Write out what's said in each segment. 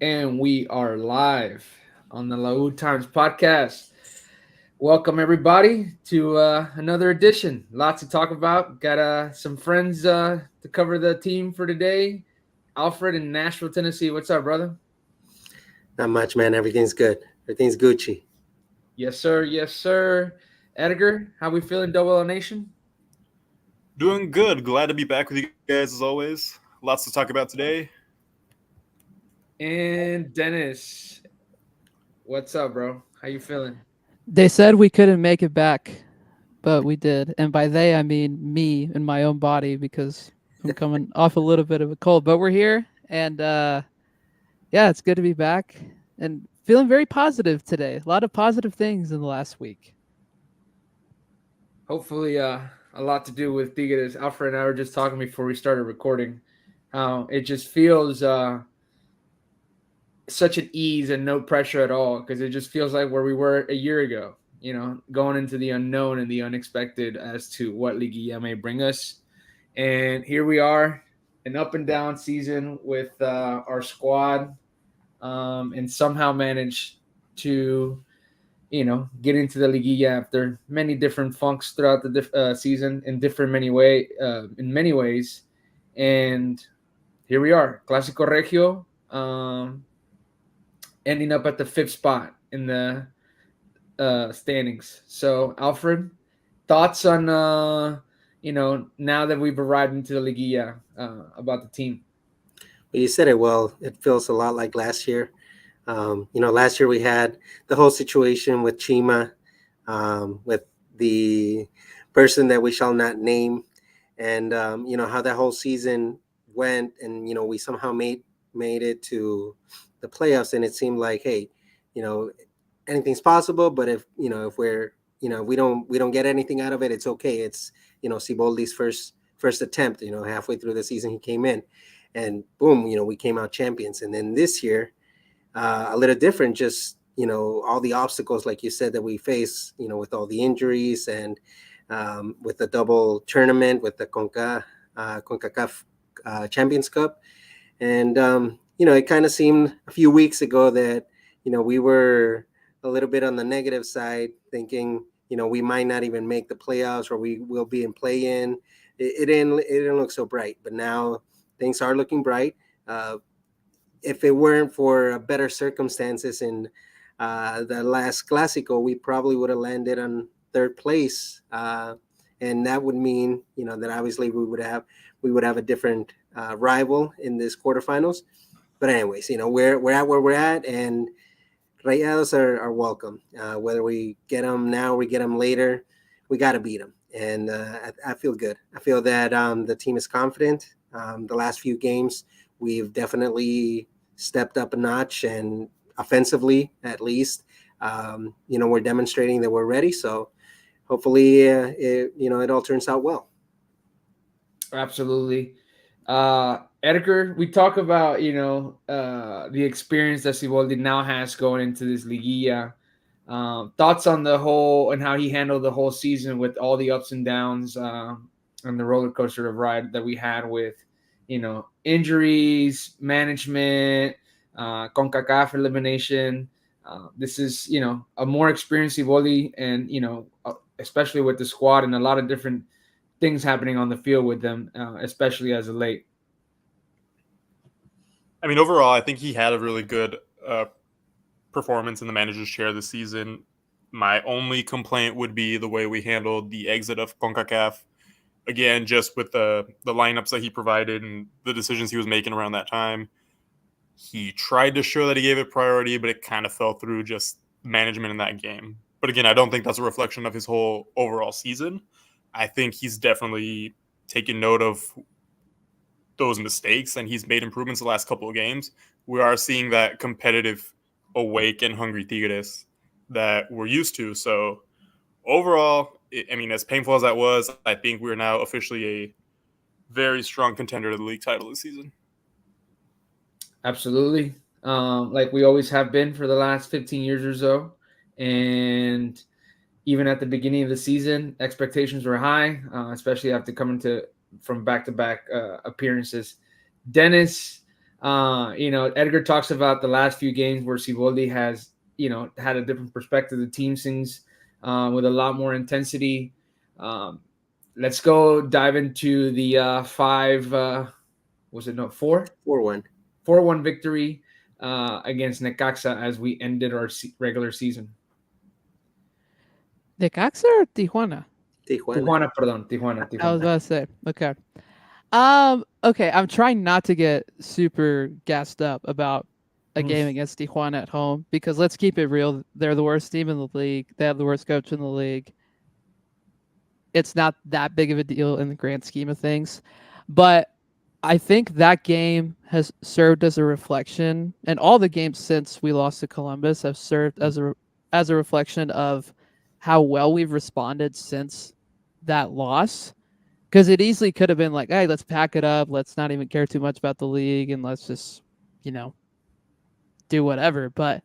And we are live on the Liguilla Times podcast. Welcome everybody to another edition. Lots to talk about. Got some friends to cover the team for today. Alfred in Nashville, Tennessee. What's up, brother? Not much, man. Everything's good. Everything's Gucci. Yes, sir. Yes, sir. Edgar, how we feeling, Double L Nation? Doing good. Glad to be back with you guys as always. Lots to talk about today. And Dennis, what's up, bro? How you feeling? They said we couldn't make it back, but we did. And by they, I mean me and my own body because I'm coming off a little bit of a cold. But we're here, and yeah, it's good to be back and feeling very positive today. A lot of positive things in the last week. Hopefully, a lot to do with Tigres. Alfred and I were just talking before we started recording. It just feels such an ease and no pressure at all because it just feels like where we were a year ago. Going into the unknown and the unexpected as to what Liguilla may bring us. And here we are, an up and down season with our squad, and somehow managed to get into the liguilla after many different funks throughout the season in many ways, and here we are, Clásico Regio, ending up at the fifth spot in the standings. So, Alfred, thoughts on now that we've arrived into the liguilla, about the team? Well, you said it well. It feels a lot like last year. Last year we had the whole situation with Chima, with the person that we shall not name, and how that whole season went, and we somehow made it to the playoffs, and it seemed like, hey, you know, anything's possible, but if we're if we don't get anything out of it, it's okay. It's Siboldi's first attempt. Halfway through the season he came in, and boom, we came out champions. And then this year, a little different. Just all the obstacles, like you said, that we face. With all the injuries and with the double tournament, with the Concacaf Champions Cup, and it kind of seemed a few weeks ago that we were a little bit on the negative side, thinking we might not even make the playoffs, or we will be in play-in. It didn't look so bright, but now things are looking bright. If it weren't for better circumstances in the last Clásico, we probably would have landed on third place, and that would mean that obviously we would have a different rival in this quarterfinals. But anyways, we're at where we're at, and Rayados are welcome. Whether we get them now or we get them later, we got to beat them. And I feel good. I feel that the team is confident. The last few games, we've definitely stepped up a notch, and offensively, at least, we're demonstrating that we're ready. So hopefully, it all turns out well. Absolutely. Edgar, we talk about the experience that Siboldi now has going into this liguilla. Thoughts on the whole and how he handled the whole season with all the ups and downs, and the roller coaster of ride that we had with injuries, management, CONCACAF elimination. This is a more experienced Siboldi, and especially with the squad and a lot of different things happening on the field with them, especially as of late. I mean, overall, I think he had a really good performance in the manager's chair this season. My only complaint would be the way we handled the exit of CONCACAF. Again, just with the lineups that he provided and the decisions he was making around that time. He tried to show that he gave it priority, but it kind of fell through just management in that game. But again, I don't think that's a reflection of his whole overall season. I think he's definitely taken note of those mistakes, and he's made improvements the last couple of games. We are seeing that competitive, awake, and hungry Tigres that we're used to. So overall, I mean, as painful as that was, I think we're now officially a very strong contender to the league title this season. Absolutely. Like we always have been for the last 15 years or so. And even at the beginning of the season, expectations were high, especially after coming from back-to-back appearances. Dennis, Edgar talks about the last few games where Siboldi has, had a different perspective. The team sings with a lot more intensity. Um, let's go dive into the five. Was it no 4-1. 4-1 victory against Necaxa as we ended our regular season. Necaxa or Tijuana? Tijuana. Tijuana. I was about to say. Okay. Okay, I'm trying not to get super gassed up about a game against Tijuana at home because let's keep it real. They're the worst team in the league. They have the worst coach in the league. It's not that big of a deal in the grand scheme of things. But I think that game has served as a reflection, and all the games since we lost to Columbus have served as a reflection of how well we've responded since that loss. Because it easily could have been like, hey, let's pack it up. Let's not even care too much about the league and let's just, do whatever. But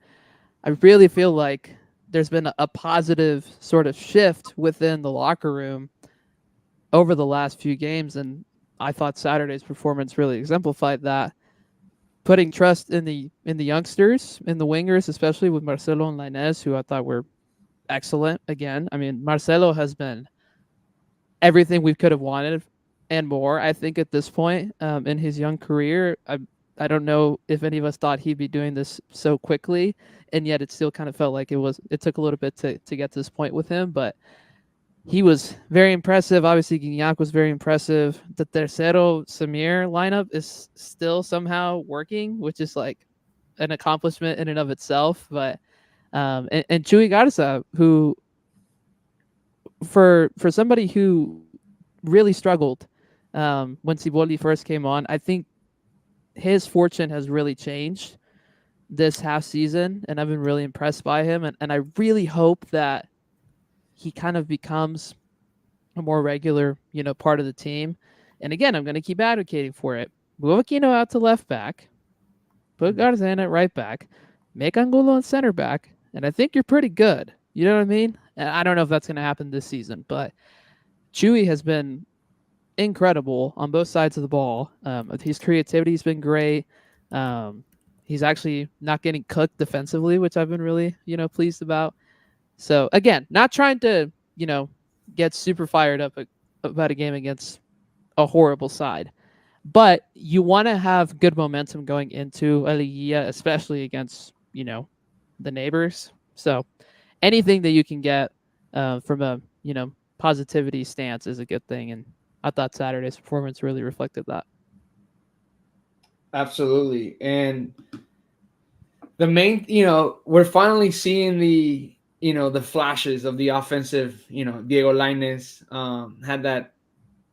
I really feel like there's been a positive sort of shift within the locker room over the last few games. And I thought Saturday's performance really exemplified that. Putting trust in the youngsters, in the wingers, especially with Marcelo and Lainez, who I thought were excellent again. I mean, Marcelo has been everything we could have wanted and more. I think at this point in his young career, I don't know if any of us thought he'd be doing this so quickly, and yet it still kind of felt like it took a little bit to get to this point with him, but he was very impressive. Obviously, Guignac was very impressive. The Tercero Samir lineup is still somehow working, which is like an accomplishment in and of itself. But and Chuy Garza, who for somebody who really struggled when Siboldi first came on, I think his fortune has really changed this half season, and I've been really impressed by him. And I really hope that he kind of becomes a more regular, part of the team. And again, I'm going to keep advocating for it. Move Aquino out to left back, put Garza in at right back, make Angulo in center back, and I think you're pretty good. You know what I mean? And I don't know if that's going to happen this season, but Chuy has been incredible on both sides of the ball. His creativity has been great. He's actually not getting cooked defensively, which I've been really, pleased about. So again, not trying to, get super fired up about a game against a horrible side, but you want to have good momentum going into a Liguilla, especially against, the neighbors. So anything that you can get from a, positivity stance is a good thing. And I thought Saturday's performance really reflected that. Absolutely. And the main, we're finally seeing the flashes of the offensive. Diego Lainez had that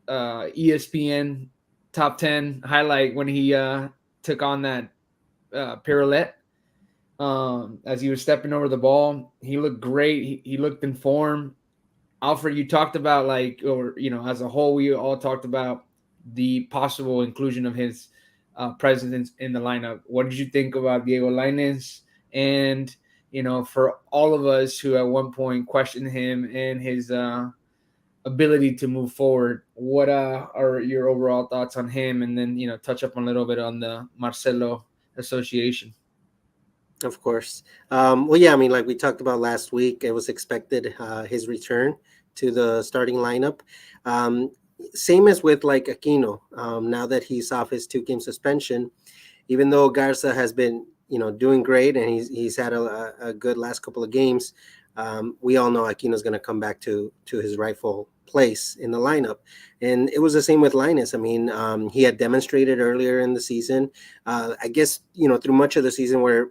ESPN top 10 highlight when he took on that pirouette as he was stepping over the ball. He looked great. He looked in form. Alfred, you talked about as a whole, we all talked about the possible inclusion of his presence in the lineup. What did you think about Diego Lainez? And, for all of us who at one point questioned him and his ability to move forward, what are your overall thoughts on him? And then, touch up a little bit on the Marcelo association. Of course. Well, yeah, I mean, like we talked about last week, it was expected his return to the starting lineup. Same as with like Aquino. Now that he's off his 2-game suspension, even though Garza has been, doing great and he's had a good last couple of games, we all know Aquino's going to come back to his rightful place in the lineup. And it was the same with Lainez. I mean, he had demonstrated earlier in the season, I guess, through much of the season where,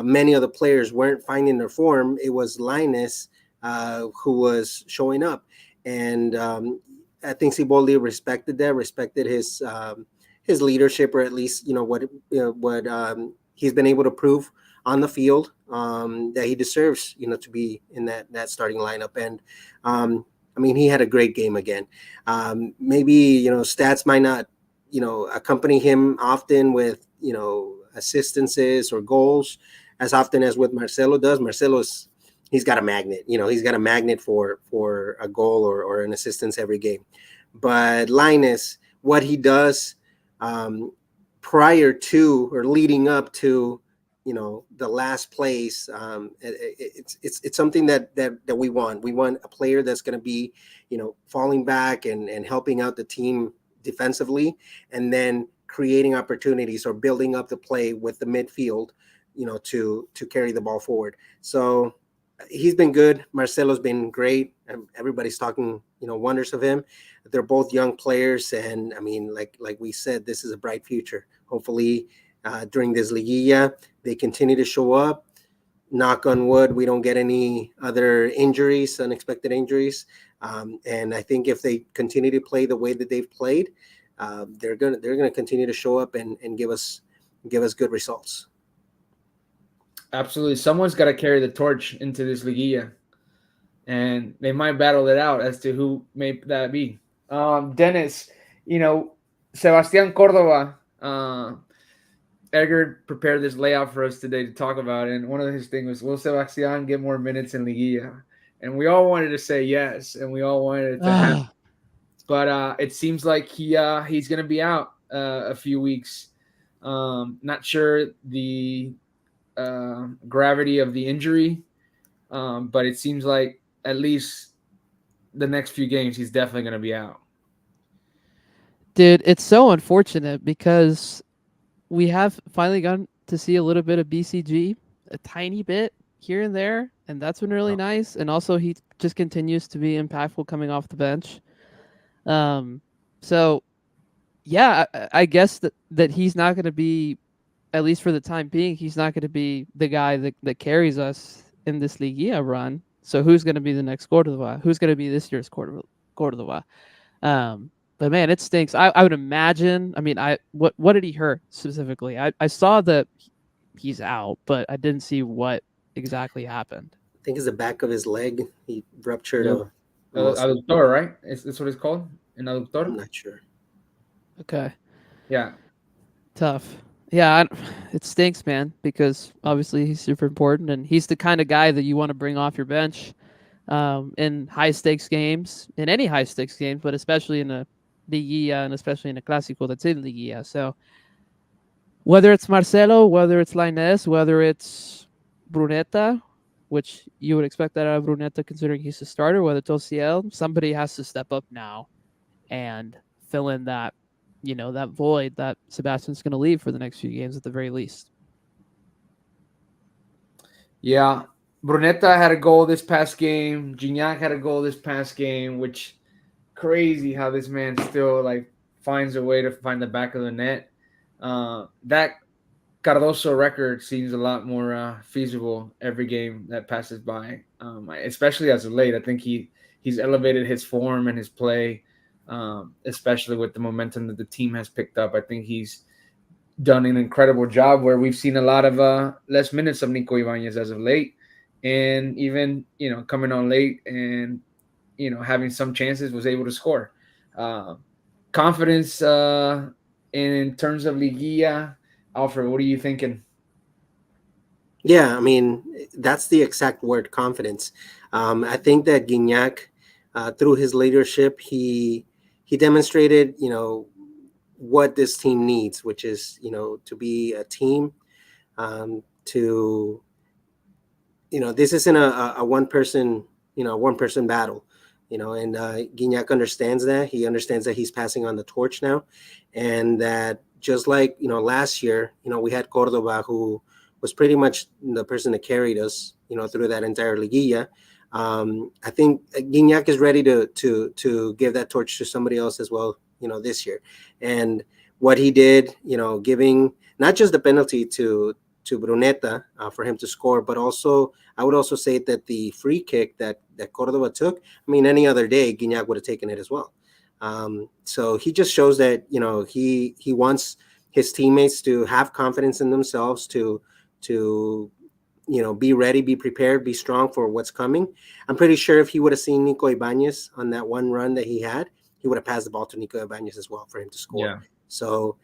many of the players weren't finding their form. It was Lainez who was showing up. And I think Siboldi respected his leadership, or at least, what he's been able to prove on the field, that he deserves, to be in that starting lineup. And I mean, he had a great game again. Maybe, stats might not, accompany him often with, assistances or goals as often as what Marcelo does. He's got a magnet, he's got a magnet for a goal or an assistance every game. But Lainez, what he does, prior to or leading up to, the last place, it's something that we want. We want a player that's going to be, falling back and helping out the team defensively, and then creating opportunities or building up the play with the midfield, to carry the ball forward. So he's been good. Marcelo's been great. Everybody's talking, wonders of him. They're both young players, and I mean, like we said, this is a bright future. Hopefully, during this Liguilla, they continue to show up. Knock on wood, we don't get any other injuries, unexpected injuries. And I think if they continue to play the way that they've played, they're gonna continue to show up and give us good results. Absolutely. Someone's got to carry the torch into this Liguilla, and they might battle it out as to who may that be. Dennis, Sebastian Cordova, Edgar prepared this layout for us today to talk about, and one of his things was, will Sebastian get more minutes in Liguilla? And we all wanted to say yes, and we all wanted it to happen. But it seems like he's going to be out a few weeks. Not sure the gravity of the injury, but it seems like at least the next few games he's definitely going to be out. Dude, it's so unfortunate because we have finally gotten to see a little bit of BCG, a tiny bit here and there, and that's been really nice. And also, he just continues to be impactful coming off the bench. So, yeah, I guess that he's not going to be, at least for the time being, he's not going to be the guy that carries us in this Liguilla run. So who's going to be the next Cordova? Who's going to be this year's Cordova? But man, it stinks. I would imagine. I mean, what did he hurt specifically? I saw that he's out, but I didn't see what exactly happened. I think it's the back of his leg. He ruptured a Aductor, right? That's what it's called? An aductor? I'm not sure. Okay. Yeah. Tough. Yeah, it stinks, man, because obviously he's super important, and he's the kind of guy that you want to bring off your bench in high-stakes games, in any high-stakes games, but especially in a Liguilla and especially in a Clásico that's in Liguilla. So whether it's Marcelo, whether it's Lainez, whether it's Brunetta, which you would expect that out of Brunetta considering he's a starter, whether it's OCL, somebody has to step up now and fill in that, that void that Sebastian's going to leave for the next few games at the very least. Yeah. Brunetta had a goal this past game. Gignac had a goal this past game, which crazy how this man still finds a way to find the back of the net. That Cardoso record seems a lot more feasible every game that passes by, especially as of late. I think he's elevated his form and his play, especially with the momentum that the team has picked up. I think he's done an incredible job where we've seen a lot of less minutes of Nico Ibanez as of late, and even coming on late and having some chances was able to score. Confidence in terms of Liguilla. Alfred, what are you thinking? Yeah, I mean, that's the exact word, confidence. I think that Gignac, through his leadership, he demonstrated, what this team needs, which is, to be a team, this isn't a one person battle, and Gignac understands that. He understands that he's passing on the torch now, and that just like, last year, we had Cordova, who was pretty much the person that carried us, through that entire Liguilla. I think Gignac is ready to give that torch to somebody else as well, this year. And what he did, giving not just the penalty to Brunetta for him to score, but also I would also say that the free kick that Cordova took, I mean, any other day Gignac would have taken it as well. So he just shows that he wants his teammates to have confidence in themselves, to be ready, be prepared, be strong for what's coming. I'm pretty sure if he would have seen Nico Ibanez on that one run that he had, he would have passed the ball to Nico Ibanez as well for him to score. Yeah. So,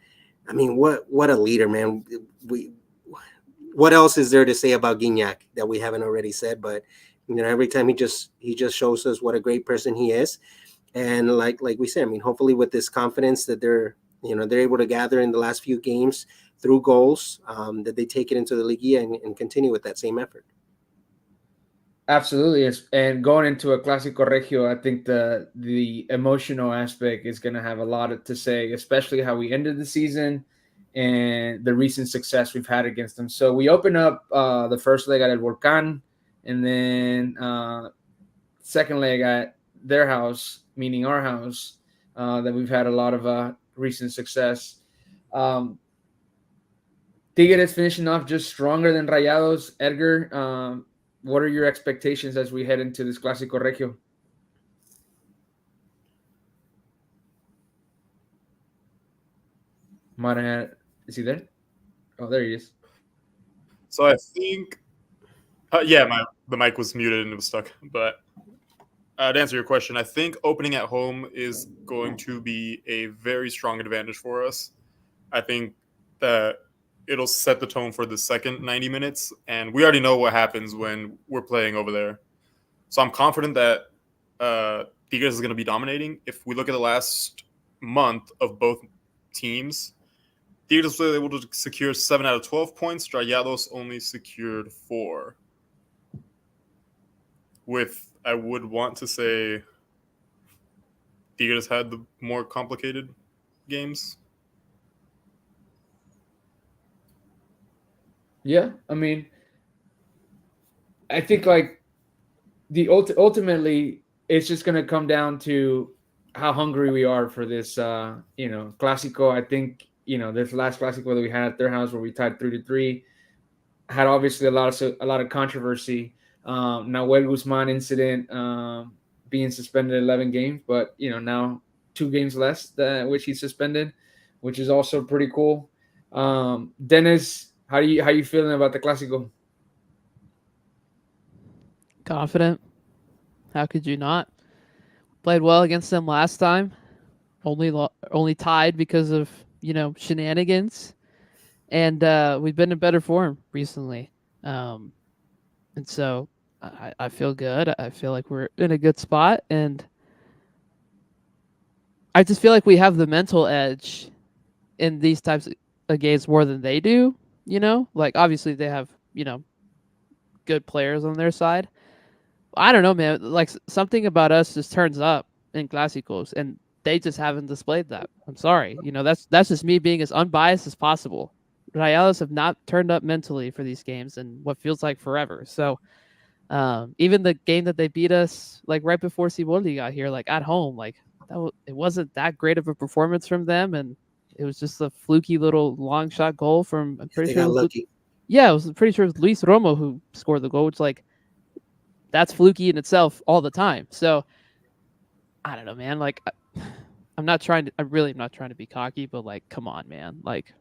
I mean, what a leader, man. What else is there to say about Gignac that we haven't already said? But every time he just shows us what a great person he is. And like we said, I mean, hopefully with this confidence that they're they're able to gather in the last few games through goals, that they take it into the Liguilla and continue with that same effort. Absolutely, and going into a Clásico Regio, I think the emotional aspect is going to have a lot to say, especially how we ended the season and the recent success we've had against them. So we open up the first leg at El Volcán, and then second leg at their house, meaning our house, that we've had a lot of recent success. Um, Tigres finishing off just stronger than Rayados. Edgar, what are your expectations as we head into this Clásico Regio? Mara, is he there? Oh, there he is. So I think, the mic was muted and it was stuck. But to answer your question, I think opening at home is going to be a very strong advantage for us. I think that it'll set the tone for the second 90 minutes, and we already know what happens when we're playing over there. So I'm confident that Tigres is going to be dominating. If we look at the last month of both teams, Tigres was able to secure 7 out of 12 points. Rayados only secured 4. With, I would want to say, Tigres had the more complicated games. Yeah, I mean, I think like ultimately it's just going to come down to how hungry we are for this Clásico. I think this last Clásico that we had at their house where we tied 3-3 had obviously a lot of controversy. Nahuel Guzman incident, being suspended 11 games, but now 2 games less which he's suspended, which is also pretty cool. Dennis, how you feeling about the Clásico? Confident. How could you not? Played well against them last time. Only tied because of shenanigans, and we've been in better form recently. And so I feel good. I feel like we're in a good spot, and I just feel like we have the mental edge in these types of games more than they do. Like obviously they have good players on their side. I don't know, man. Like something about us just turns up in Clásicos, and they just haven't displayed that. I'm sorry. That's just me being as unbiased as possible. Rayados have not turned up mentally for these games in what feels like forever. So even the game that they beat us like right before Ciboldi got here, like at home, like it wasn't that great of a performance from them, and it was just a fluky little long shot goal from. I'm pretty They sure. got lucky. Yeah, I was pretty sure it was Luis Romo who scored the goal, which like that's fluky in itself all the time. So I don't know, man. Like I really am not trying to be cocky, but like, come on, man. Like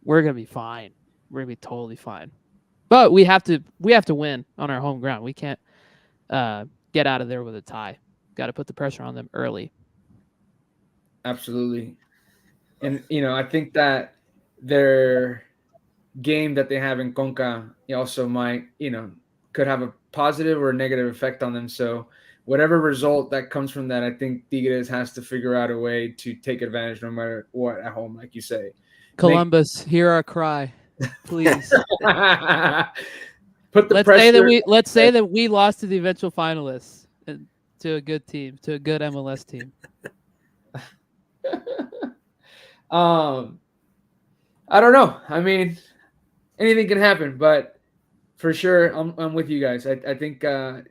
we're gonna be fine. We're gonna be totally fine. But we have to win on our home ground. We can't get out of there with a tie. Got to put the pressure on them early. Absolutely. And I think that their game that they have in Conca also might could have a positive or a negative effect on them. So whatever result that comes from that, I think Tigres has to figure out a way to take advantage no matter what at home, like you say. Columbus, hear our cry, please. Put the let's pressure. say that we lost to the eventual finalists and to a good team, to a good MLS team. I don't know. I mean, anything can happen, but for sure, I'm with you guys. I think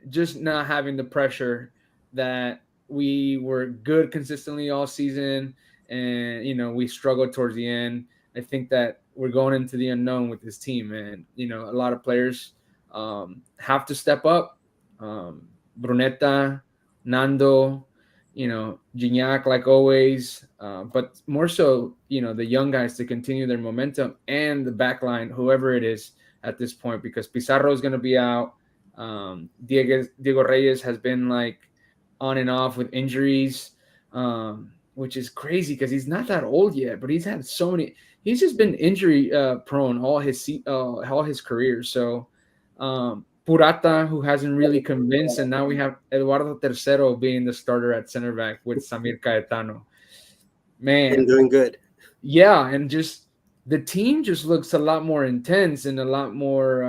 just not having the pressure that we were good consistently all season, and we struggled towards the end. I think that we're going into the unknown with this team, and a lot of players have to step up. Brunetta, Nando, Gignac, like always, but more so, the young guys to continue their momentum, and the back line, whoever it is at this point, because Pizarro is going to be out. Diego Reyes has been like on and off with injuries, which is crazy because he's not that old yet, but he's had so many. He's just been injury prone all his career. So Purata, who hasn't really convinced, and now we have Eduardo Tercero being the starter at center back with Samir Caetano. Man, and doing good. Yeah, and just the team just looks a lot more intense and a lot more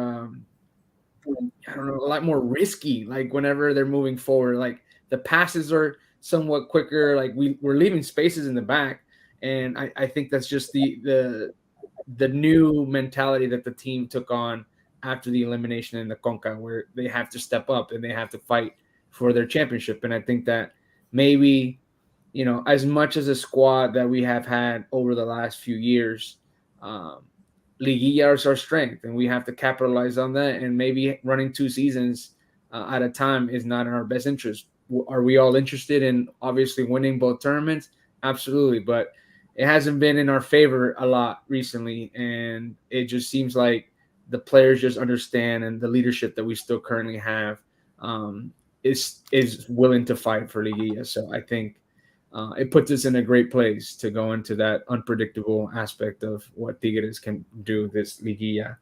I don't know, a lot more risky. Like whenever they're moving forward, like the passes are somewhat quicker. Like we're leaving spaces in the back, and I think that's just the new mentality that the team took on after the elimination in the Conca, where they have to step up and they have to fight for their championship. And I think that maybe, as much as a squad that we have had over the last few years, um, Liguilla is our strength, and we have to capitalize on that. And maybe running 2 seasons at a time is not in our best interest. Are we all interested in obviously winning both tournaments? Absolutely, but it hasn't been in our favor a lot recently, and it just seems like the players just understand, and the leadership that we still currently have is willing to fight for Liguilla. So I think it puts us in a great place to go into that unpredictable aspect of what Tigres can do this Liguilla.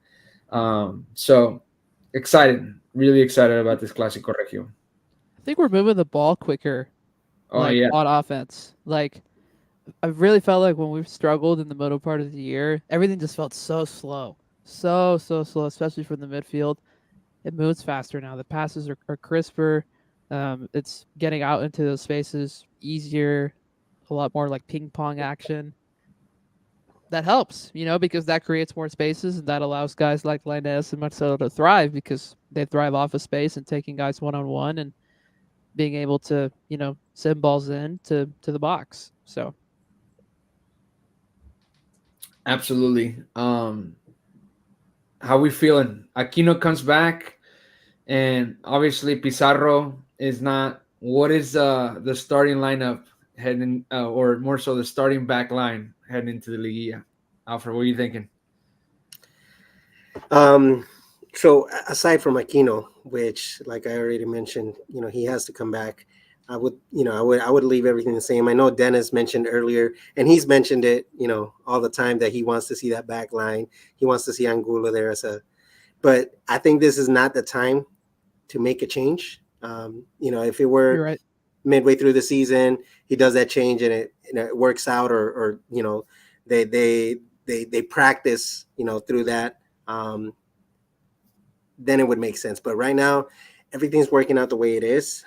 So excited, really excited about this Clásico Regio. I think we're moving the ball quicker, Oh like yeah, on offense. Like I really felt like when we've struggled in the middle part of the year, everything just felt so slow, so slow, especially from the midfield. It moves faster now. The passes are crisper. It's getting out into those spaces easier, a lot more like ping pong action. That helps, because that creates more spaces and that allows guys like Linus and Marcelo to thrive because they thrive off of space and taking guys one on one and being able to, send balls in to the box. So absolutely. How we feeling? Aquino comes back, and obviously Pizarro is not. What is the starting lineup heading, or more so the starting back line heading into the Liguilla? Alfred, what are you thinking? Um, so aside from Aquino, which, like I already mentioned, he has to come back. I would leave everything the same. I know Dennis mentioned earlier, and he's mentioned it, all the time, that he wants to see that back line. He wants to see Angulo there but I think this is not the time to make a change. If it you're were right. midway through the season, he does that change and it works out, or they practice, through that. Then it would make sense. But right now, everything's working out the way it is.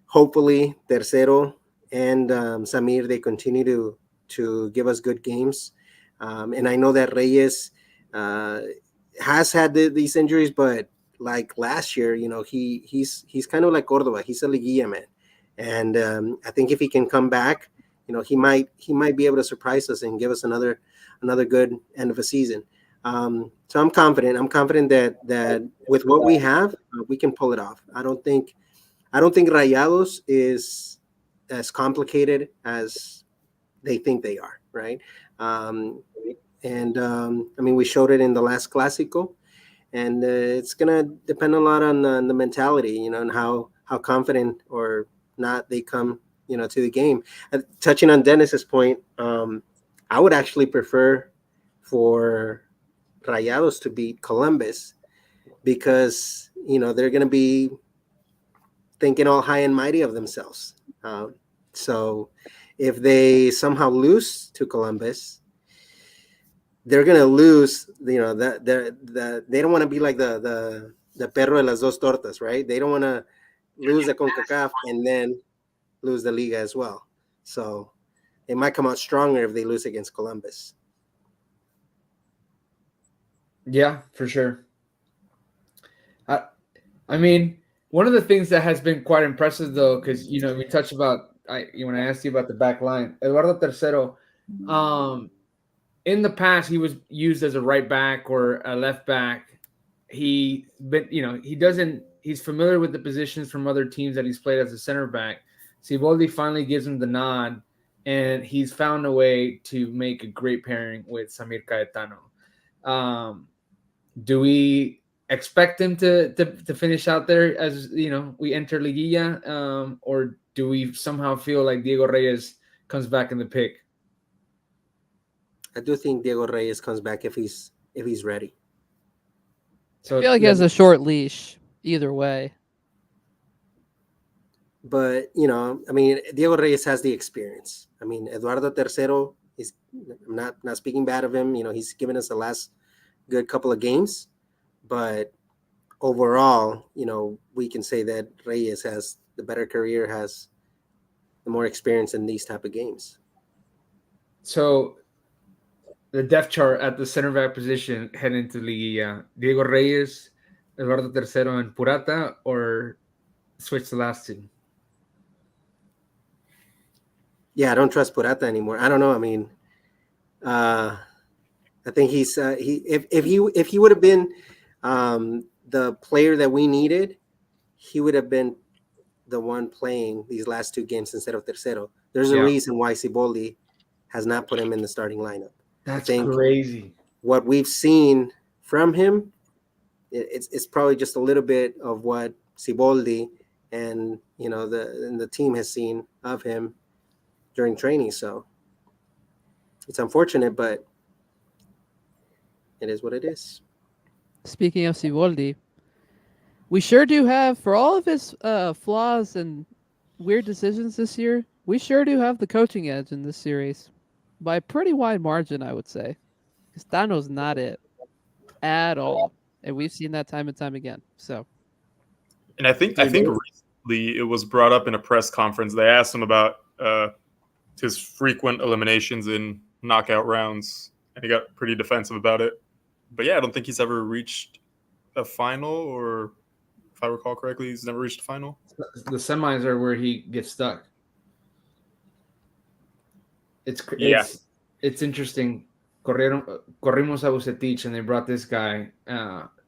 Hopefully, Tercero and Samir, they continue to give us good games. And I know that Reyes uh, has had these injuries, but like last year, he's kind of like Cordoba. He's a Liguilla man, and I think if he can come back, he might be able to surprise us and give us another good end of a season. So I'm confident. I'm confident that with what we have, we can pull it off. I don't think Rayados is as complicated as they think they are, right? Um, and I mean, we showed it in the last Clásico, and it's gonna depend a lot on the mentality, and how confident or not they come, to the game. Touching on Dennis's point, I would actually prefer for Rayados to beat Columbus because they're gonna be thinking all high and mighty of themselves. So if they somehow lose to Columbus, they're gonna lose. They don't want to be like the perro de las dos tortas, right? They don't want to lose the Concacaf and then lose the Liga as well. So they might come out stronger if they lose against Columbus. Yeah, for sure. I, I mean, one of the things that has been quite impressive though, because we touched about when I asked you about the back line, Eduardo Tercero. In the past, he was used as a right back or a left back. He doesn't. He's familiar with the positions from other teams that he's played as a center back. Siboldi finally gives him the nod, and he's found a way to make a great pairing with Samir Caetano. Um, do we expect him to finish out there as we enter Liguilla, or do we somehow feel like Diego Reyes comes back in the pick? I do think Diego Reyes comes back if he's ready. I So feel like he has a short leash either way. But I mean, Diego Reyes has the experience. I mean, Eduardo Tercero, He's I'm not speaking bad of him. He's given us the last good couple of games, but overall, we can say that Reyes has the better career, has the more experience in these type of games. So the depth chart at the center back position heading into Liguilla: Diego Reyes, Eduardo Tercero, and Purata, or switch the last two? Yeah, I don't trust Purata anymore. I don't know. I mean, I think he's he if he would have been the player that we needed, he would have been the one playing these last two games instead of Tercero. There's a reason why Siboldi has not put him in the starting lineup. That's I think crazy. what we've seen from him, it's probably just a little bit of what Siboldi and the team has seen of him during training. So it's unfortunate, but it is what it is. Speaking of Siboldi, we sure do have, for all of his flaws and weird decisions this year, we sure do have the coaching edge in this series by a pretty wide margin, I would say. Because Tano's not it at all, and we've seen that time and time again. So, and I think recently it was brought up in a press conference. They asked him about his frequent eliminations in knockout rounds, and he got pretty defensive about it. But yeah, I don't think he's ever reached a final, or if I recall correctly, he's never reached a final. The semis are where he gets stuck. It's interesting. Corrimos a Vucetich, and they brought this guy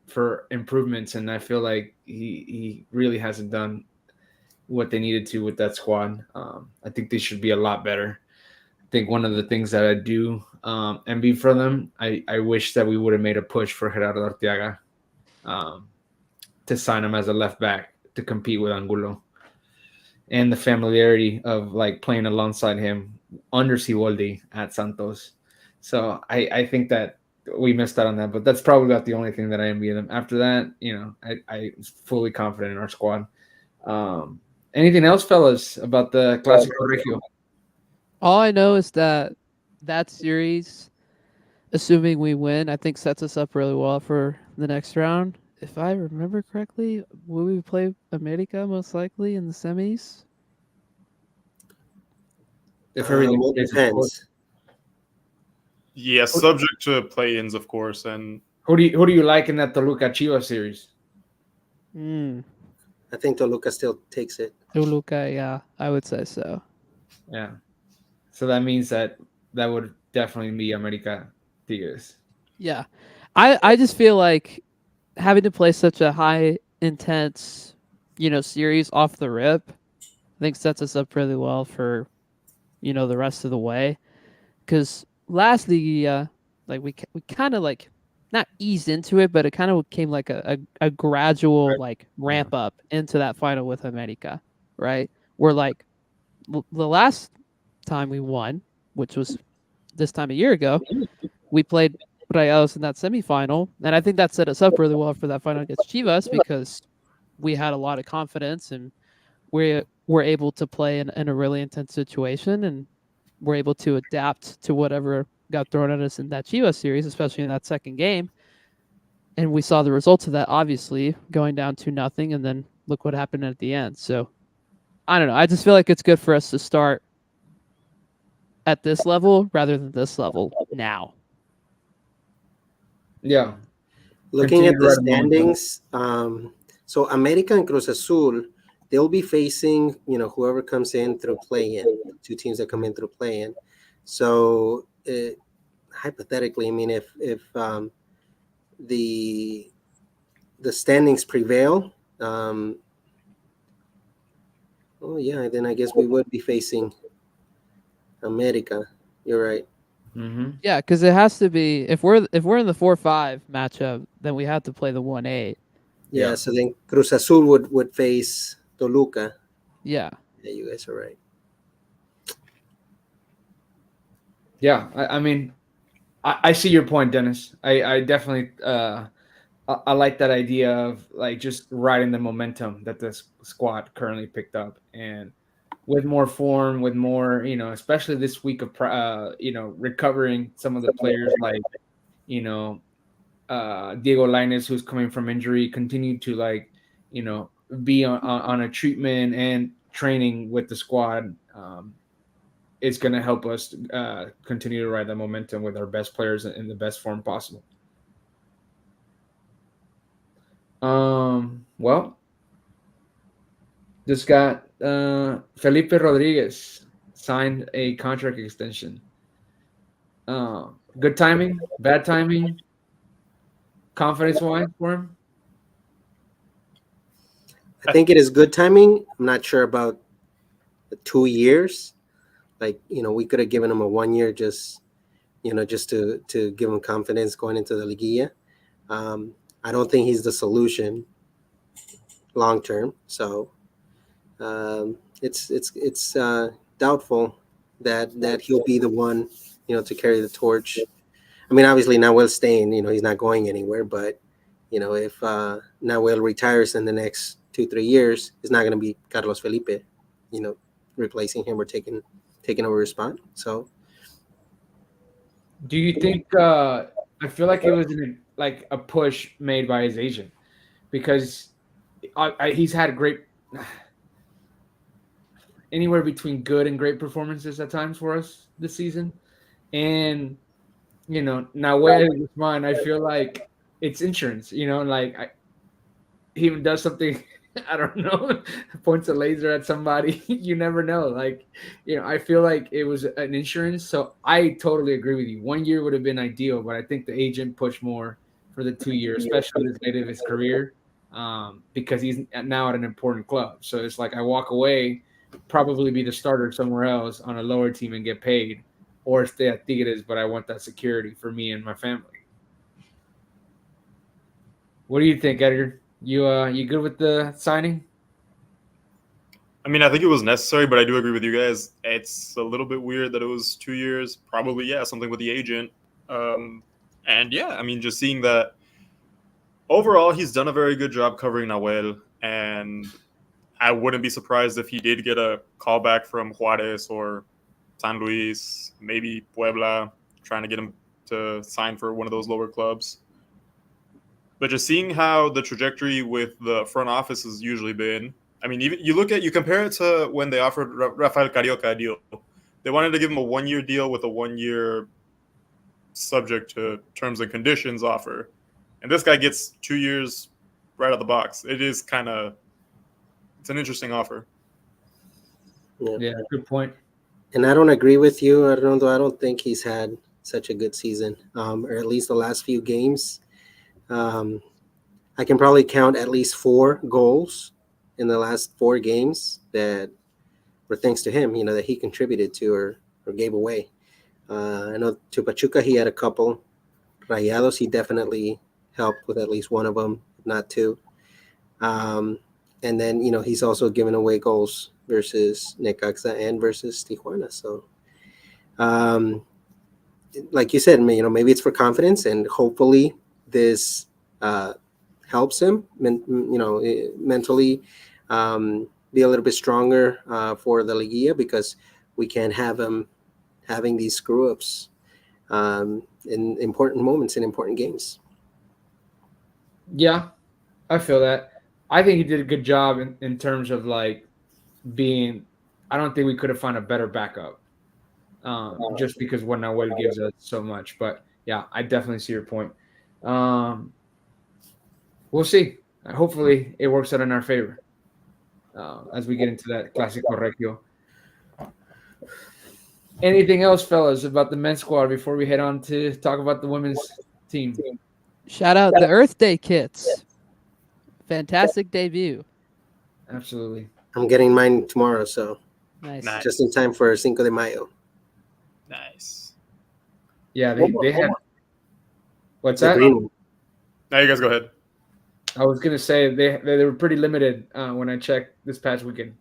for improvements, and I feel like he really hasn't done what they needed to with that squad. I think they should be a lot better. I think one of the things that I do envy for them, I wish that we would have made a push for Gerardo Arteaga to sign him as a left back to compete with Angulo, and the familiarity of like playing alongside him under Siboldi at Santos. So I think that we missed out on that, but that's probably about the only thing that I envy them. After that, I was fully confident in our squad. Anything else, fellas, about the Clásico Regio? all I know is that series, assuming we win, I think sets us up really well for the next round. If I remember correctly, will we play America most likely in the semis? If everything depends. Yeah, subject to play-ins, of course. And who do you like in that Toluca Chivas series? I think Toluca still takes it. Toluca, yeah, I would say so. Yeah. So that means that would definitely be America Tigres. Yeah. I just feel like having to play such a high intense, series off the rip, I think sets us up really well for, the rest of the way. Because last Liguilla, like we kind of like not eased into it, but it kind of came like a gradual like ramp up into that final with America, right? Where like the last time we won, which was this time a year ago, we played Rayados in that semifinal, and I think that set us up really well for that final against Chivas because we had a lot of confidence and we were able to play in a really intense situation, and we're able to adapt to whatever got thrown at us in that Chivas series, especially in that second game. And we saw the results of that, obviously, going down 2-0, and then look what happened at the end. So I don't know. I just feel like it's good for us to start at this level rather than this level now. Yeah. Looking at the standings, so America and Cruz Azul, they'll be facing, whoever comes in through play-in, two teams that come in through play-in. So hypothetically, I mean, if the standings prevail, then I guess we would be facing America. You're right. Mm-hmm. Yeah, because it has to be if we're in the 4-5 matchup, then we have to play the 1-8. Yeah. So then Cruz Azul would face Toluca. Yeah. Yeah, you guys are right. Yeah, I mean, I see your point, Dennis. I definitely I like that idea of like just riding the momentum that this squad currently picked up, and with more form, with more, especially this week of, recovering some of the players like, Diego Lainez, who's coming from injury, continue to be on a treatment and training with the squad. It's going to help us continue to ride that momentum with our best players in the best form possible. Well, just got Felipe Rodriguez signed a contract extension. Good timing, bad timing, confidence-wise for him? I think it is good timing. I'm not sure about the 2 years. We could have given him a 1 year just to give him confidence going into the Liguilla. I don't think he's the solution long term. So it's doubtful that he'll be the one, to carry the torch. I mean, obviously Nahuel's staying, he's not going anywhere, but if Nahuel retires in the next 2-3 years, it's not going to be Carlos Felipe, replacing him or taking over his spot. So, do you think? I feel like it was a push made by his agent, because he's had great, anywhere between good and great performances at times for us this season, and Nahuel Guzman, I feel like it's insurance. He even does something, I don't know, points a laser at somebody. You never know. I feel like it was an insurance. So I totally agree with you. 1 year would have been ideal, but I think the agent pushed more for the 2 years, especially this late of his career, because he's now at an important club. So it's like I walk away, probably be the starter somewhere else on a lower team and get paid, or stay at Tigres, but I want that security for me and my family. What do you think, Edgar? You good with the signing? I mean, I think it was necessary, but I do agree with you guys. It's a little bit weird that it was 2 years. Probably, yeah, something with the agent. And yeah, I mean, just seeing that overall, he's done a very good job covering Nahuel. And I wouldn't be surprised if he did get a call back from Juarez or San Luis, maybe Puebla, trying to get him to sign for one of those lower clubs. But just seeing how the trajectory with the front office has usually been, I mean, even you compare it to when they offered Rafael Carioca a deal. They wanted to give him a 1 year deal with a 1 year subject to terms and conditions offer. And this guy gets 2 years right out of the box. It's an interesting offer. Yeah, good point. And I don't agree with you, Arnoldo. I don't think he's had such a good season, or at least the last few games. I can probably count at least 4 goals in the last 4 games that were thanks to him, that he contributed to or gave away. I know to Pachuca he had a couple. Rayados, he definitely helped with at least one of them, if not 2. And then, he's also given away goals versus Necaxa and versus Tijuana. So, like you said, maybe it's for confidence, and hopefully this helps him, mentally be a little bit stronger for the Liguilla, because we can't have him having these screw-ups in important moments, in important games. Yeah, I feel that. I think he did a good job in terms of being. I don't think we could have found a better backup, just because what Nahuel gives us so much. But yeah, I definitely see your point. We'll see. Hopefully, it works out in our favor as we get into that Clásico Regio. Anything else, fellas, about the men's squad before we head on to talk about the women's team? Shout out the Earth Day kits. Fantastic debut. Absolutely. I'm getting mine tomorrow, so Nice. just in time for Cinco de Mayo. Nice. Yeah, they had. What's The that? green one. Now you guys go ahead. I was gonna say they were pretty limited when I checked this past weekend.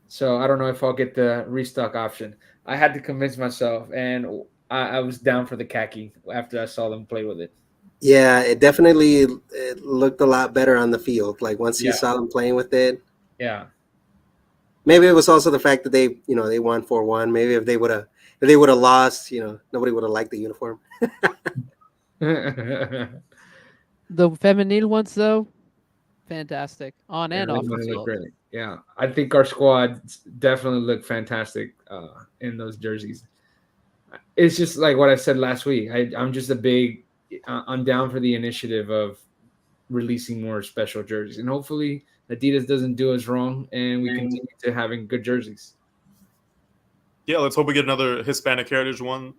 So I don't know if I'll get the restock option. I had to convince myself, and I was down for the khaki after I saw them play with it. Yeah, it looked a lot better on the field. Like once you Yeah. saw them playing with it. Yeah. Maybe it was also the fact that they won 4-1. Maybe if they would have lost, nobody would have liked the uniform. The feminine ones, though, fantastic on Yeah, and they're off the gonna look field. great. Yeah, I think our squad definitely looked fantastic in those jerseys. It's just like what I said last week. I'm just a big. I'm down for the initiative of releasing more special jerseys, and hopefully Adidas doesn't do us wrong, and we continue to having good jerseys. Yeah, let's hope we get another Hispanic Heritage one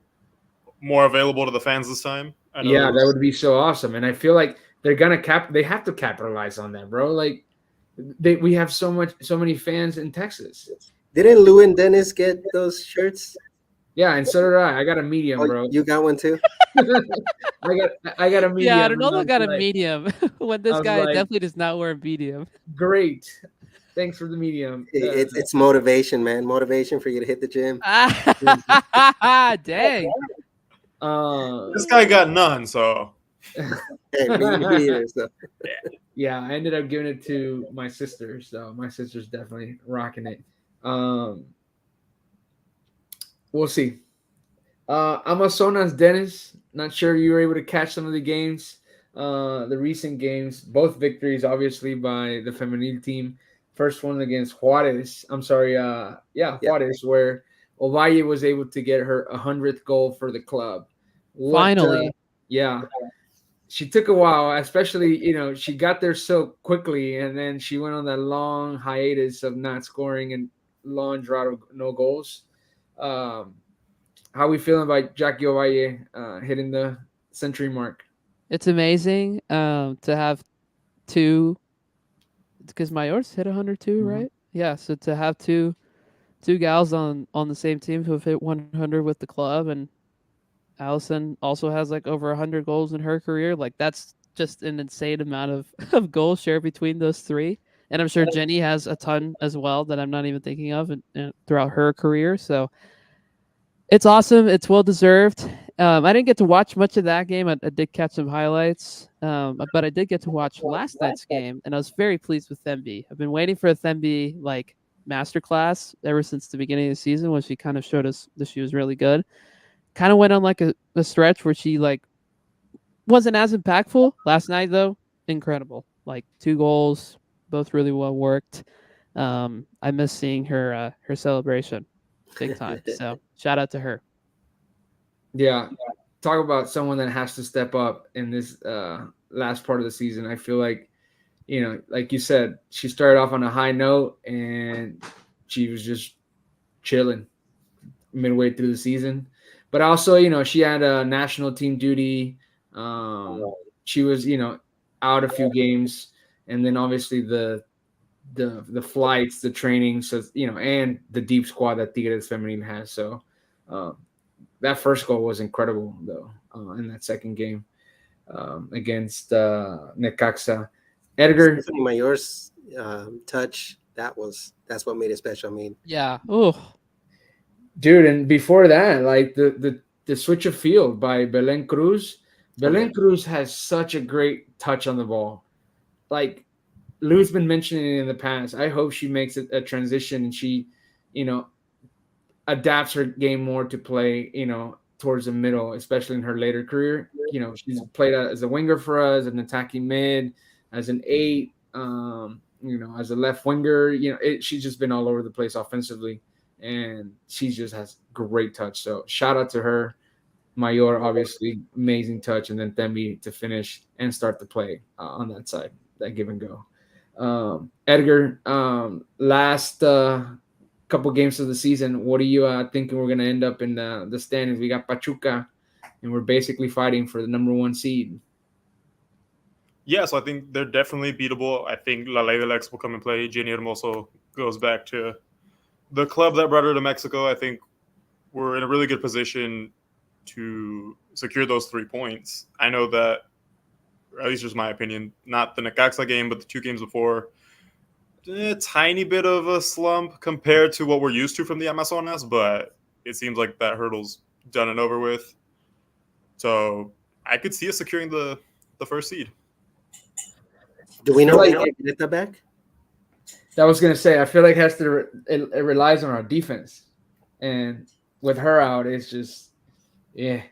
more available to the fans this time. I know Yeah, there that was. would be so awesome, and I feel like they're gonna cap. They have to capitalize on that, bro. Like, we have so many fans in Texas. Didn't Lou and Dennis get those shirts? Yeah, and so did I. I got a medium, Oh, bro. you got one too? I got a Yeah, medium, and I Ronaldo was got a like, medium when this guy definitely does not wear a medium. great. Thanks for the medium. It's motivation, man. Motivation for you to hit the gym. Dang. This guy got none, so Hey, me neither. So. Yeah, I ended up giving it to my sister, so my sister's definitely rocking it. We'll see. Amazonas Dennis, not sure you were able to catch some of the games, the recent games, both victories, obviously, by the femenil team. First one against Juarez. I'm sorry, Juarez, where Ovalle was able to get her 100th goal for the club. Finally. Yeah. She took a while, especially, she got there so quickly, and then she went on that long hiatus of not scoring and long drought of no goals. Um, how we feeling about Jackie Ovalle hitting the century mark? It's amazing to have two, because Mayor's hit 102, Mhm. right? Yeah, so to have two gals on the same team who have hit 100 with the club, and Allison also has like over 100 goals in her career. Like that's just an insane amount of of goals shared between those three. And I'm sure Jenny has a ton as well that I'm not even thinking of throughout her career. So it's awesome. It's well deserved. I didn't get to watch much of that game. I did catch some highlights, but I did get to watch last night's game, and I was very pleased with Themby. I've been waiting for a Themby like masterclass ever since the beginning of the season, when she kind of showed us that she was really good. Kind of went on like a stretch where she like wasn't as impactful. Last night though, incredible. Like 2 goals, both really well worked. I miss seeing her celebration big time. So shout out to her. Yeah, talk about someone that has to step up in this last part of the season. I feel like, like you said, she started off on a high note and she was just chilling midway through the season. But also, she had a national team duty. She was, out a few games, and then obviously the flights, the training, so and the deep squad that Tigres Femenil has. So um, that first goal was incredible, though, in that second game against Necaxa. Edgar, Stephanie Mayor's touch, that's what made it special. I mean, Yeah. Oh, dude, and before that, like the switch of field by Belen Cruz. oh yeah, Belen Cruz has such a great touch on the ball. Like Lou's been mentioning it in the past. I hope she makes a transition and she, you know, adapts her game more to play, towards the middle, especially in her later career. She's played as a winger for us, an attacking mid, as an eight, as a left winger. She's just been all over the place offensively, and she just has great touch. So shout out to her. Mayor, obviously, amazing touch, and then Thembi to finish and start the play on that side, that give and go. Edgar, last couple games of the season, what are you thinking we're going to end up in the standings? We got Pachuca, and we're basically fighting for the number 1 seed. Yeah, so I think they're definitely beatable. I think La Ley del Ex will come and play. Jenny Hermoso goes back to the club that brought her to Mexico. I think we're in a really good position to secure those 3 points. I know that, at least just my opinion, not the Necaxa game, but the 2 games before, a tiny bit of a slump compared to what we're used to from the Amazonas, but it seems like that hurdle's done and over with. So I could see us securing the first seed. do we I feel know like we get Greta back? That was gonna say. I feel like it relies on our defense, and with her out, it's just yeah,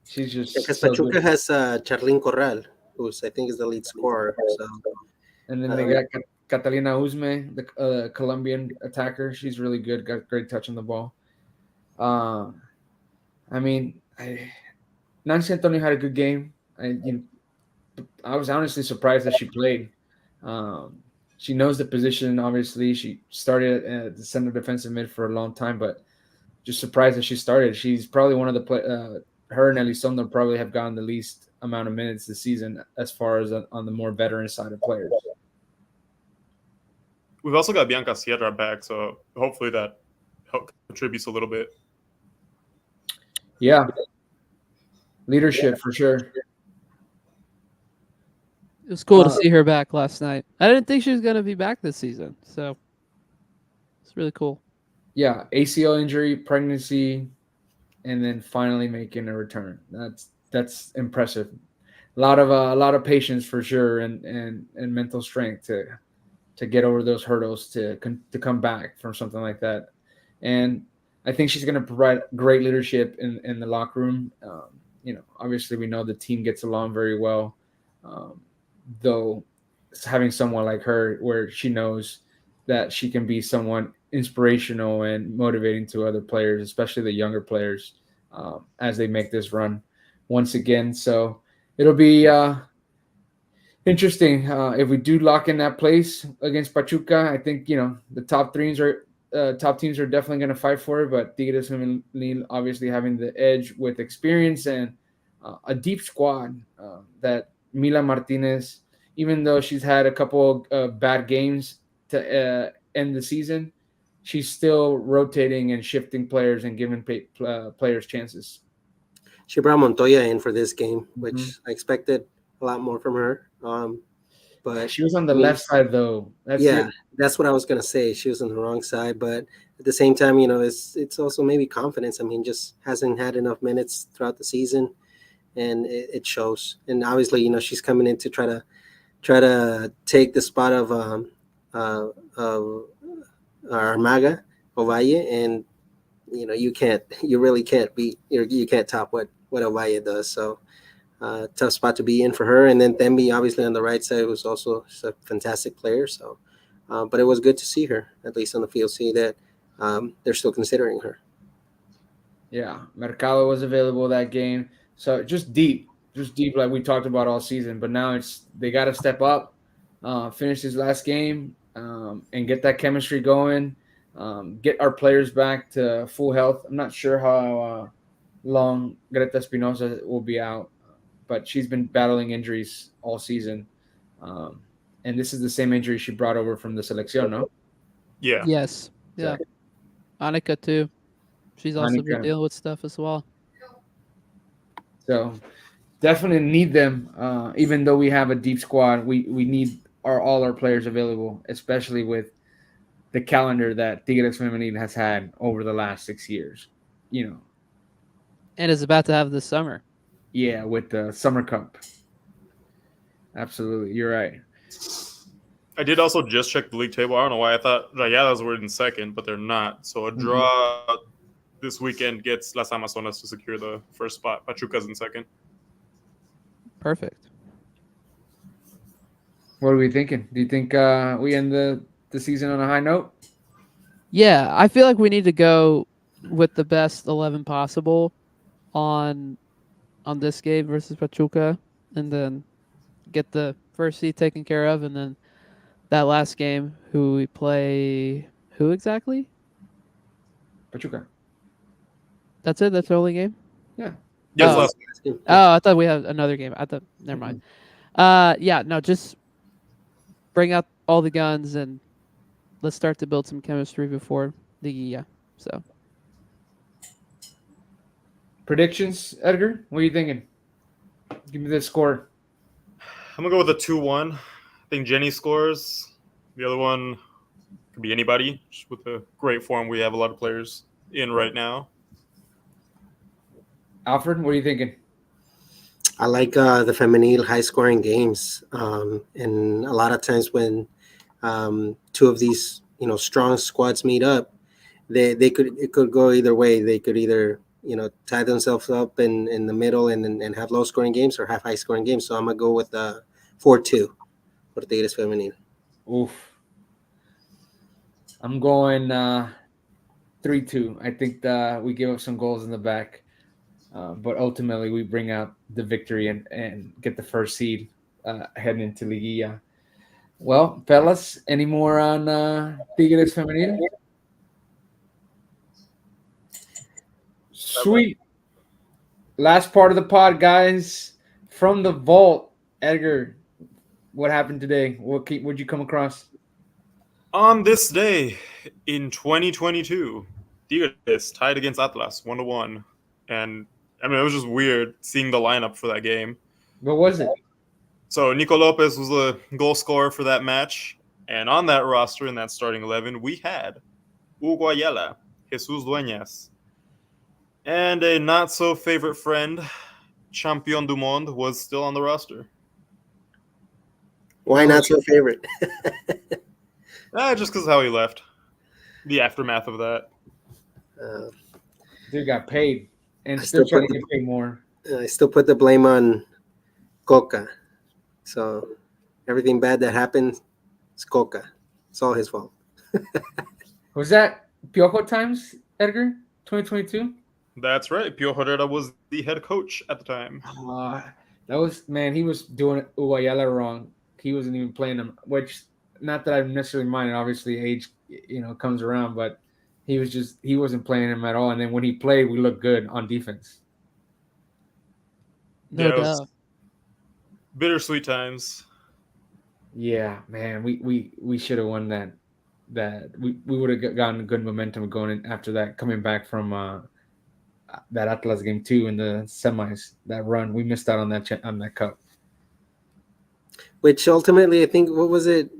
she's Because just so Pachuca good. has Charlene Corral, who's I think is the lead scorer. So And then they uh, got Catalina Uzme, the Colombian attacker. She's really good. Got great touch on the ball. Um, I mean, Nancy Antonio had a good game. I was honestly surprised that she played. Um, she knows the position. Obviously, she started at the center defensive mid for a long time, but just surprised that she started. She's probably one of the her and Elizondo probably have gotten the least amount of minutes this season as far as on the more veteran side of players. We've also got Bianca Sierra back, so hopefully that contributes a little bit. Yeah, leadership for sure. It was cool to Uh, see her back last night. I didn't think she was gonna be back this season, so it's really cool. yeah, ACL injury, pregnancy, and then finally making a return. That's impressive. A lot of patience for sure, and mental strength to get over those hurdles to come back from something like that. And I think she's going to provide great leadership in the locker room. Obviously we know the team gets along very well, um, though having someone like her where she knows that she can be someone inspirational and motivating to other players, especially the younger players, as they make this run once again. So it'll be interesting if we do lock in that place against Pachuca. I think the top teams are definitely going to fight for it, but Tigres Femenil obviously having the edge with experience and a deep squad that Mila Martinez, even though she's had a couple of bad games to end the season, she's still rotating and shifting players and giving players chances. she brought Montoya in for this game, Mm-hmm. which I expected a lot more from her. But She was on the I mean, left side though. That's it. yeah, that's what I was gonna say. She was on the wrong side, but at the same time, it's also maybe confidence. I mean, just hasn't had enough minutes throughout the season, and it shows. And obviously, she's coming in to try to take the spot of Armaga Ovalle, and you really can't beat, you can't top what Ovalle does. So tough spot to be in for her. And then Thembi, obviously on the right side, was also a fantastic player. So, but it was good to see her at least on the field. See that they're still considering her. Yeah, Mercado was available that game. So just deep like we talked about all season. But now they got to step up, finish his last game, and get that chemistry going. Get our players back to full health. I'm not sure how long Greta Espinosa will be out, but she's been battling injuries all season. Um, and this is the same injury she brought over from the selección, no? Yeah. Yes, yeah. Exactly. Annika too. She's also been Monica. dealing with stuff as well. So definitely need them. Even though we have a deep squad, we need all our players available, especially with the calendar that Tigres Femenil has had over the last 6 years. You know, And is about to have this summer. yeah, with the Summer Cup. Absolutely, you're right. I did also just check the league table. I don't know why I thought Rayadas were in second, but they're not. So a Mhm. draw this weekend gets Las Amazonas to secure the first spot. Pachuca's in second. Perfect. What are we thinking? Do you think we end the season on a high note? Yeah, I feel like we need to go with the best 11 possible on this game versus Pachuca, and then get the first seed taken care of, and then that last game, who we play, who exactly? Pachuca. That's it. That's the only game. Yeah. Yes, Oh, last I thought we had another game. I thought. Never mind. Yeah, no, just bring out all the guns and let's start to build some chemistry before Liguilla. So Predictions, Edgar. What are you thinking? Give me the score. I'm gonna go with a 2-1. I think Jenny scores. The other one could be anybody. Just with the great form we have a lot of players in right now. Alfred, what are you thinking? I like the femenil high scoring games, and a lot of times when two of these strong squads meet up, it could go either way. They could either tie themselves up in the middle and have low scoring games, or have high scoring games. So I'm gonna go with 4-2 for Tigres Femenil. Oof. I'm going 3-2. I think we give up some goals in the back, but ultimately we bring out the victory and get the first seed heading into Liguilla. Well, fellas, any more on Tigres Femenil? Sweet. Last part of the pod, guys. From the vault, Edgar, what happened today? What'd you come across? On this day in 2022, Tigres tied against Atlas 1-1. And I mean, it was just weird seeing the lineup for that game. What was it? So Nico Lopez was the goal scorer for that match. And on that roster, in that starting 11, we had Hugo Ayala, Jesus Dueñas, and a not-so-favorite friend, Champion du Monde, was still on the roster. Why not so favorite? Just because of how he left. The aftermath of that. Dude got paid and still trying to get paid more. I still put the blame on Coca. So everything bad that happened, it's Coca. It's all his fault. Was that Piojo times, Edgar? 2022? That's right. Pio Herrera was the head coach at the time. That was, man, he was doing Uguayala wrong. He wasn't even playing him, which, not that I necessarily mind. Obviously, age, comes around, but he wasn't playing him at all. And then when he played, we looked good on defense. No doubt. Bittersweet times. Yeah, man, we should have won that. We would have gotten good momentum going in after that, coming back from that Atlas game too in the semis. That run, we missed out on that cup. Which ultimately, I think, what was it?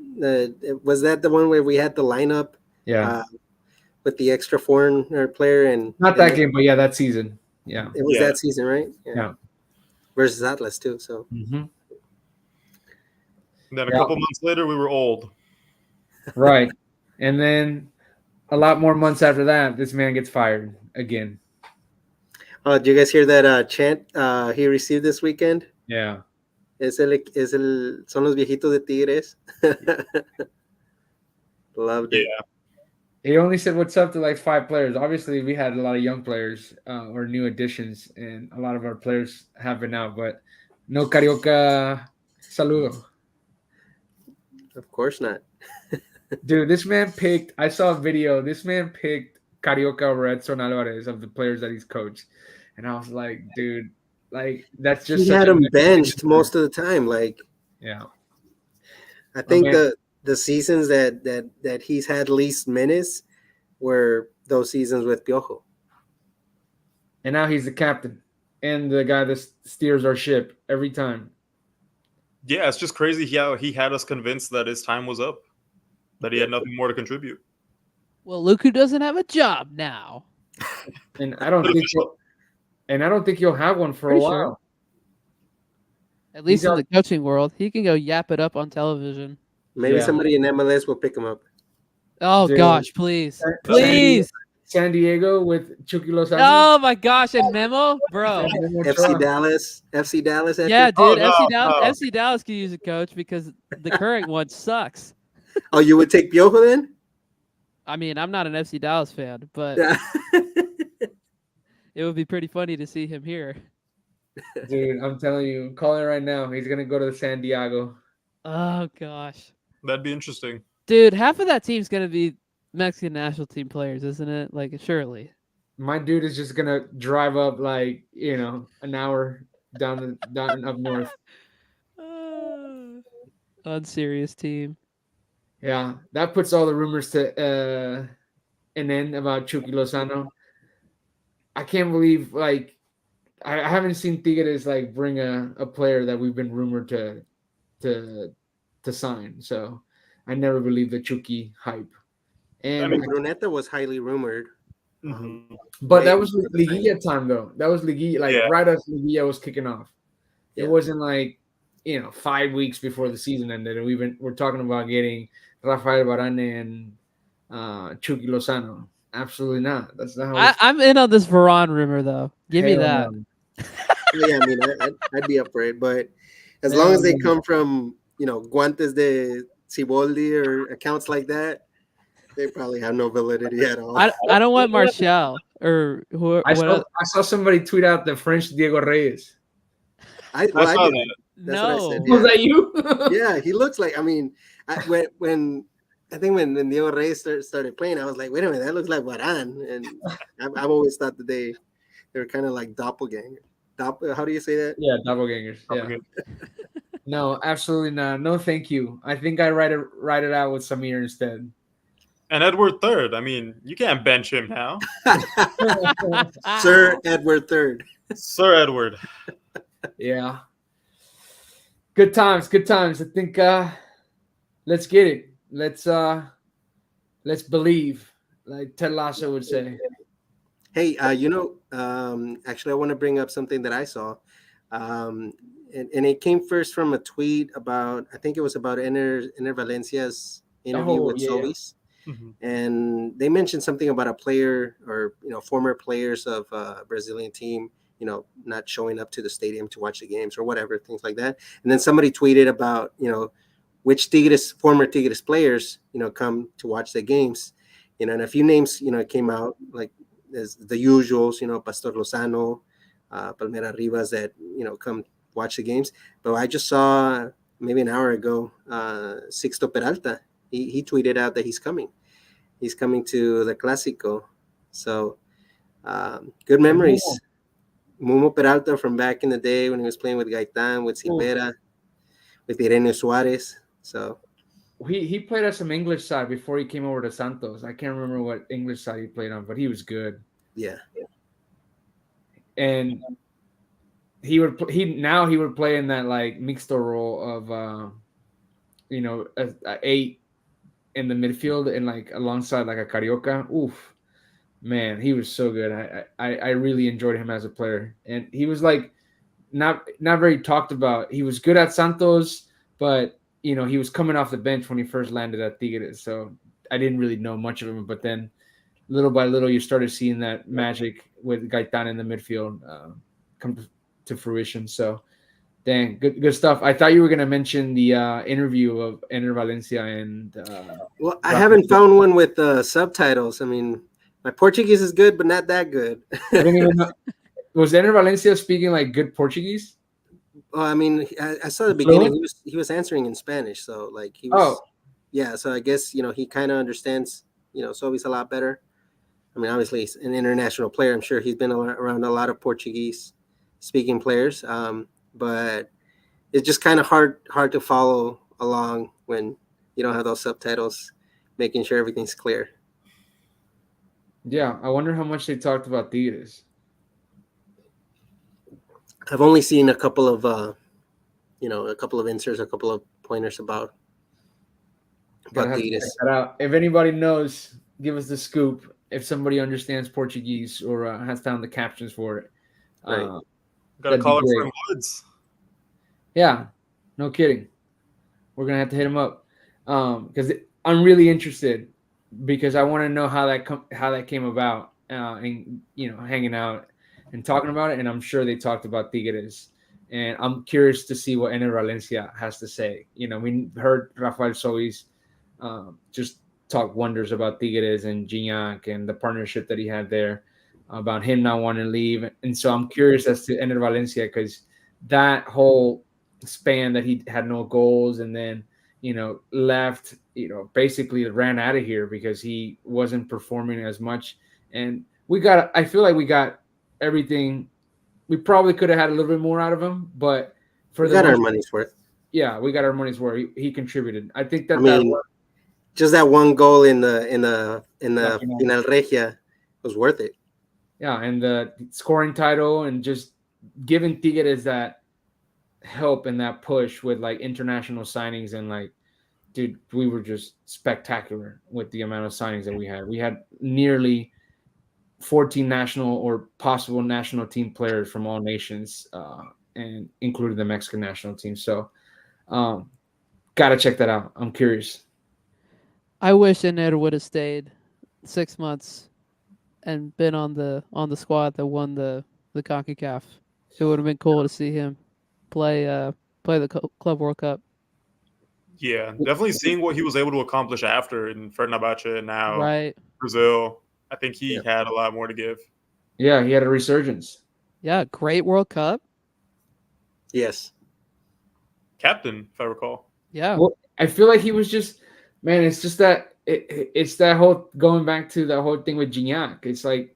Was that the one where we had the lineup? Yeah, with the extra foreigner player and not that game, but yeah, that season. Yeah, it was that season, right? Yeah. Versus Atlas too. So. Mm-hmm. Then a couple months later, we were old. Right, and then a lot more months after that, this man gets fired again. Oh, did you guys hear that chant he received this weekend? Yeah. Son los viejitos de Tigres. Loved it. Yeah. He only said what's up to like 5 players. Obviously, we had a lot of young players or new additions, and a lot of our players have been out, but no Carioca saludo. Of course not. Dude, this man picked, I saw a video, this man picked Carioca over Edson Alvarez of the players that he's coached. And I was like, dude, like, that's just he had him benched most of the time. Like, yeah. I think the seasons that he's had least minutes were those seasons with Piojo. And now he's the captain and the guy that steers our ship every time. Yeah, it's just crazy how he had us convinced that his time was up, that he had nothing more to contribute. Well, look who doesn't have a job now. And I don't think he'll have one for a while. Sure. At least in the coaching world, he can go yap it up on television. Maybe somebody in MLS will pick him up. Oh, dude. Gosh, please. Please. San Diego with Chucky Lozano. Oh, my gosh. And Memo? Bro. FC Dallas. Yeah, dude. FC Dallas can use a coach because the current one sucks. Oh, you would take Piojo then? I mean, I'm not an FC Dallas fan, but it would be pretty funny to see him here. Dude, I'm telling you, I'm calling it right now. He's going to go to San Diego. Oh, gosh. That'd be interesting. Dude, half of that team's going to be Mexican national team players, isn't it? Like, surely. My dude is just going to drive up, like, an hour down up north. Unserious team. Yeah, that puts all the rumors to an end about Chucky Lozano. I can't believe, like, I haven't seen Tigres like bring a player that we've been rumored to sign. So I never believed the Chucky hype. And I mean, Bruneta was highly rumored. But that was Liguilla time, though. That was Liguilla, right as Liguilla was kicking off. It wasn't like 5 weeks before the season ended, and we're talking about getting Rafael Varane and Chucky Lozano. Absolutely not. That's not how we. I'm in on this Varane rumor though. Give me Hell that. no. Yeah, I mean, I'd be up for it, but as long Hell as they no. come from Guantes de Ciboldi or accounts like that, they probably have no validity at all. I don't want Martial or who. I What saw else? I saw somebody tweet out the French Diego Reyes. I I well, I saw did. that. That's what I said. No. Was Yeah, that you? yeah. He looks like. I mean, when I think when Diego Reyes started playing, I was like, wait a minute, that looks like Varane, and I've always thought that they were kind of like doppelganger. How do you say that? Yeah, doppelgangers. Yeah. No, absolutely not. No, thank you. I think I write it out with Samir instead. And Edward Third. I mean, you can't bench him now, Sir Edward Third. Sir Edward. Yeah. Good times, good times. I think let's get it. Let's believe, like Ted Lasso would say. Hey, actually, I want to bring up something that I saw, and it came first from a tweet about, I think it was about Enter Valencia's interview Oh, with yeah, yeah. Solis, and they mentioned something about a player or former players of a Brazilian team, not showing up to the stadium to watch the games or whatever, things like that. And then somebody tweeted about which former Tigres players come to watch the games, and a few names came out like as the usuals, Pastor Lozano, Palmera Rivas that come watch the games. But I just saw maybe an hour ago, Sixto Peralta. He tweeted out that he's coming. He's coming to the Clásico. So good memories. Mumo Peralta from back in the day when he was playing with Gaitán, with Silvera, with Ireneo Suarez. So he played at some English side before he came over to Santos. I can't remember what English side he played on, but he was good. Yeah. And he would play in that like mixto role of a 8 in the midfield and like alongside like a Carioca. Oof, man, he was so good. I really enjoyed him as a player, and he was like not very talked about. He was good at Santos, but he was coming off the bench when he first landed at Tigres, so I didn't really know much of him. But then little by little, you started seeing that magic with Gaitán in the midfield come to fruition. So, dang, good stuff. I thought you were gonna mention the interview of Ener Valencia and. Well, I haven't found one with subtitles. I mean, my Portuguese is good, but not that good. I didn't even know. Was Ener Valencia speaking like good Portuguese? Well, I mean, I saw the beginning. He was answering in Spanish, so like he was. Oh, yeah. So I guess he kind of understands Sobeys a lot better. I mean, obviously he's an international player. I'm sure he's been around a lot of Portuguese speaking players, but it's just kind of hard to follow along when you don't have those subtitles, making sure everything's clear. yeah. I wonder how much they talked about Tigres. I've only seen a couple of, inserts, a couple of pointers about Tigres. If anybody knows, give us the scoop. If somebody understands Portuguese or has found the captions for it, Right. Gotta call it from Woods. Yeah, no kidding. We're gonna have to hit him up because I'm really interested because I want to know how that came about and hanging out and talking about it. And I'm sure they talked about Tigres, and I'm curious to see what Ener Valencia has to say. We heard Rafael Solis just talk wonders about Tigres and Gignac and the partnership that he had there, about him not wanting to leave. And so I'm curious as to Ener Valencia because that whole span that he had no goals and then left, basically ran out of here because he wasn't performing as much. And I feel like we got everything. We probably could have had a little bit more out of him, but we got our money's worth. Yeah, we got our money's worth. He contributed. I think just that one goal in the Final Regia was worth it. Yeah, and the scoring title and just giving Tigres that help and that push with like international signings and like, dude, we were just spectacular with the amount of signings that we had. We had nearly 14 national or possible national team players from all nations, and including the Mexican national team. So, gotta check that out. I'm curious. I wish Enner would have stayed 6 months and been on the squad that won the CONCACAF. It would have been cool to see him play the Club World Cup. Yeah, definitely seeing what he was able to accomplish after in Fernabache and now Right. Brazil. I think he Yeah. had a lot more to give. Yeah, he had a resurgence. Yeah, great World Cup. Yes. Captain, if I recall. Yeah. Well, I feel like he was just, man. It's just that it's that whole going back to the whole thing with Gignac. It's like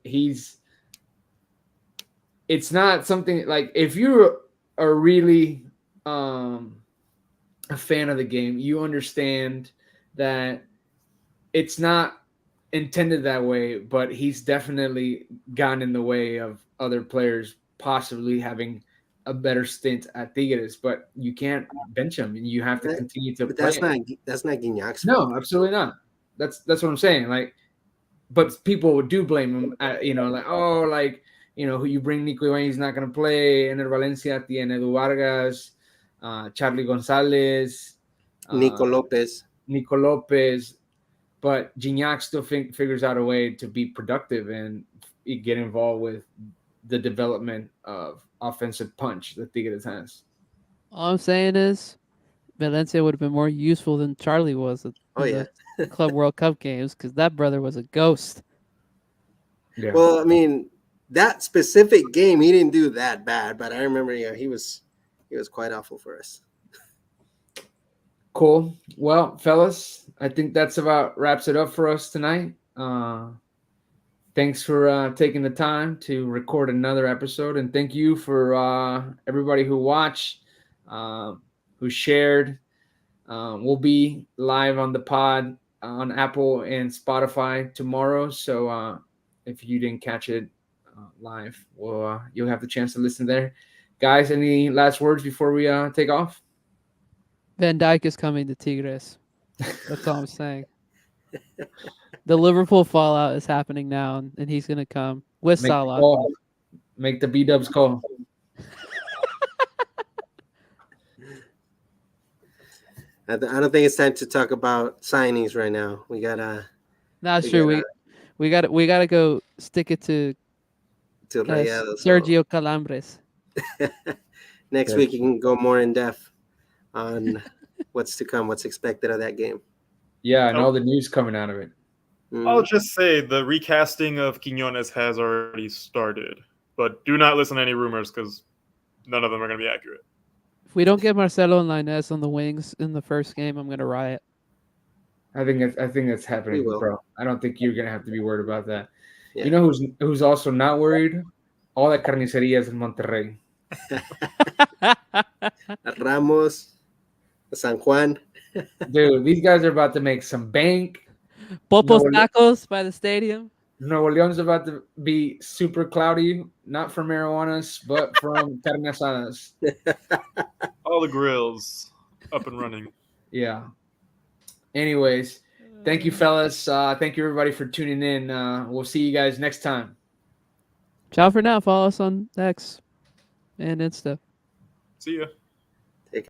it's not something like if you are really a fan of the game, you understand that it's not intended that way, but he's definitely gotten in the way of other players possibly having a better stint at Tigres. But you can't bench him, and you have to That- continue to but play him. that's not Guignac's fault. No, absolutely not. That's what I'm saying. Like, but people do blame him. Like, oh, like, who you bring Nico Ibañez, he's not going to play. Ener Valencia tiene Edu Vargas, Charlie Gonzalez, Nico Lopez. Nico Lopez. But Gignac still figures out a way to be productive and get involved with the development of offensive punch that Tigres has. All I'm saying is Valencia would have been more useful than Charlie was in Oh yeah. the Club World Cup games because that brother was a ghost. Yeah. Well, I mean, that specific game, he didn't do that bad, but I remember, he was quite awful for us. Cool. Well, fellas, I think that's about wraps it up for us tonight. Thanks for taking the time to record another episode, and thank you for everybody who watched, who shared. We'll be live on the pod on Apple and Spotify tomorrow. So if you didn't catch it live, well, you'll have the chance to listen there. Guys, any last words before we take off? Van Dijk is coming to Tigres. That's all I'm saying. The Liverpool fallout is happening now, and he's going to come with Make the Salah. call. Make the B-dubs call. I don't think it's time to talk about signings right now. We gotta Not sure. We got to go stick it to Rayados. Sergio Calambres. Next week, you can go more in depth on what's to come, what's expected of that game. Yeah, and all the news coming out of it. I'll just say the recasting of Quiñones has already started, but do not listen to any rumors because none of them are going to be accurate. If we don't get Marcelo and Lainez on the wings in the first game, I'm going to riot. I think that's happening, We will. bro. I don't think you're gonna have to be worried about that. Yeah. You know who's also not worried? All the carnicerias in Monterrey. Ramos, San Juan. Dude, these guys are about to make some bank. Popos No, Tacos by the stadium. Nuevo Leon's about to be super cloudy, not from marijuanas, but from carne asadas. All the grills up and running. Yeah. Anyways, thank you, fellas. Thank you, everybody, for tuning in. We'll see you guys next time. Ciao for now. Follow us on X and Insta. See ya.